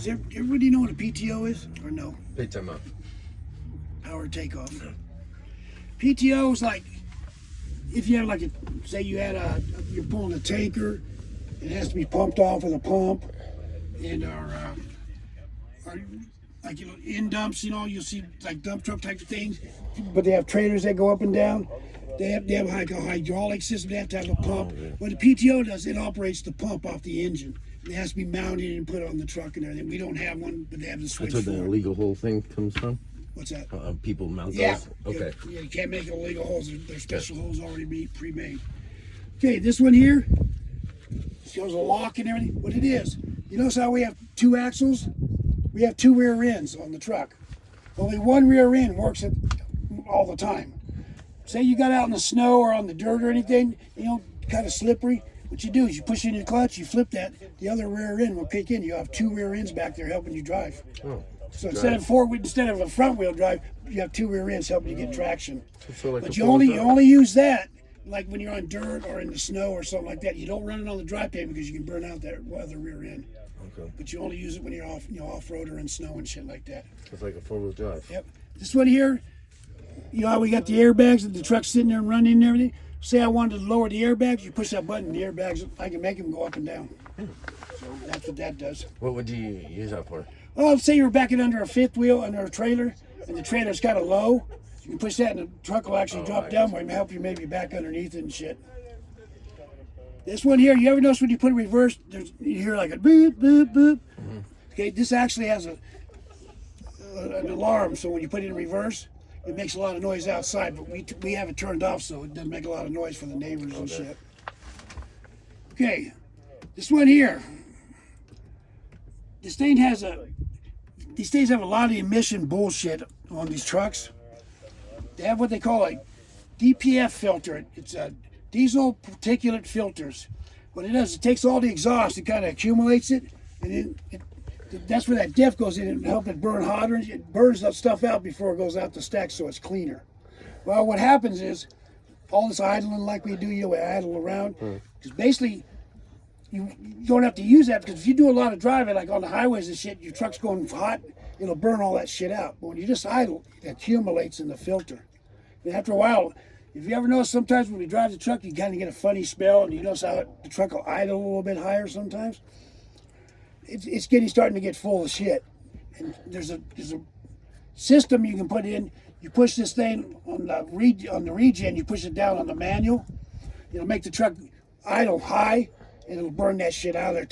Does everybody know what a PTO is, or no? Big time up. Power takeoff. PTO is like if you have like say you had you're pulling a tanker, it has to be pumped off with a pump, and our like in dumps, you'll see like dump truck type of things, but they have trailers that go up and down. They have like a hydraulic system. They have to have a pump. What the PTO does, it operates the pump off the engine. It has to be mounted and put on the truck and everything. We don't have one, but they have the switch. That's where the illegal hole thing comes from. What's that? People mount yeah. those. Okay. Yeah, you can't make illegal holes. They're special holes already pre-made. Okay, this one here shows a lock and everything. What it is, you notice how we have 2 axles? We have 2 rear ends on the truck. Only one rear end works all the time. Say you got out in the snow or on the dirt or anything, kind of slippery. What you do is you push in your clutch, you flip that, the other rear end will kick in. You have 2 rear ends back there helping you drive. Oh, so instead of a front wheel drive, you have 2 rear ends helping you get traction. So like but you only use that like when you're on dirt or in the snow or something like that. You don't run it on the dry pavement because you can burn out that other rear end. Okay. But you only use it when you're off-road or in snow and shit like that. It's like a 4-wheel drive. Yep. This one here, how we got the airbags and the truck's sitting there and running and everything. Say I wanted to lower the airbags, you push that button, the airbags, I can make them go up and down. So that's what that does. What would you use that for? Well, say you're backing under a fifth wheel under a trailer, and the trailer's kind of low. You can push that, and the truck will actually drop down where it may help you maybe back underneath it and shit. This one here, you ever notice when you put it reverse, you hear like a boop, boop, boop? Mm-hmm. Okay, this actually has an alarm, so when you put it in reverse, it makes a lot of noise outside, but we have it turned off so it doesn't make a lot of noise for the neighbors and shit. Okay, this one here. These things have a lot of emission bullshit on these trucks. They have what they call a DPF filter. It's a diesel particulate filters. What it does, it takes all the exhaust, it kind of accumulates it, and that's where that diff goes in and helps it burn hotter. It burns that stuff out before it goes out the stack, so it's cleaner. Well, what happens is all this idling like we do, we idle around, because basically you don't have to use that, because if you do a lot of driving, like on the highways and shit, your truck's going hot, it'll burn all that shit out. But when you just idle, it accumulates in the filter. And after a while, if you ever notice, sometimes when we drive the truck, you kind of get a funny smell, and you notice how the truck will idle a little bit higher sometimes. It's starting to get full of shit. And there's a system you can put in. You push this thing on the regen, you push it down on the manual. It'll make the truck idle high, and it'll burn that shit out of there. It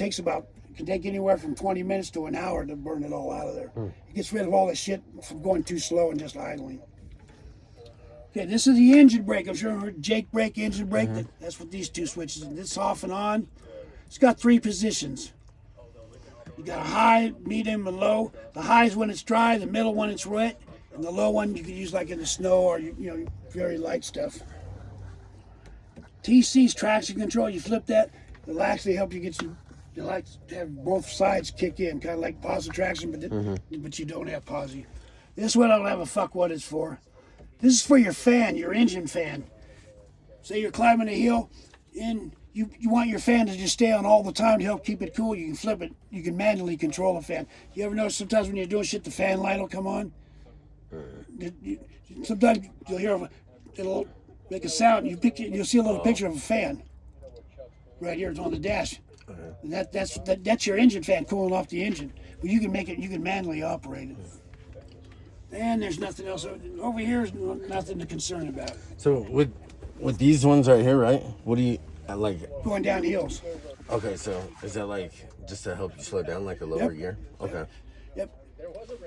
can take anywhere from 20 minutes to an hour to burn it all out of there. It gets rid of all the shit from going too slow and just idling. Okay, this is the engine brake. I'm sure you heard Jake brake, engine brake. That's what these 2 switches. This off and on. It's got 3 positions. You got a high, medium, and low. The high is when it's dry, the middle when it's wet, and the low one you can use like in the snow or very light stuff. TC's traction control. You flip that, it'll actually help you get some. You like to have both sides kick in, kind of like positive traction, but you don't have posi. This one I don't have a fuck what it's for. This is for your fan, your engine fan. Say you're climbing a hill, and you want your fan to just stay on all the time to help keep it cool. You can flip it. You can manually control the fan. You ever notice sometimes when you're doing shit, the fan light will come on? Sometimes you'll hear it'll make a sound. You'll see a little picture of a fan right here. It's on the dash. And that's your engine fan cooling off the engine. But you can manually operate it. And there's nothing else over here. Is nothing to concern about. So with these ones right here, right? What do you like? Going down hills. Okay, so is that like just to help you slow down, like a lower gear? Okay. Yep.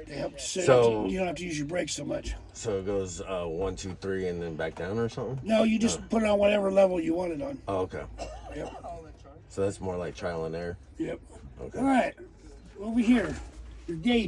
They help so you don't have to use your brakes so much. So it goes 1, 2, 3, and then back down or something? No, you just put it on whatever level you want it on. Oh, okay. Yep. So that's more like trial and error. Yep. Okay. All right. Over here, your gauge.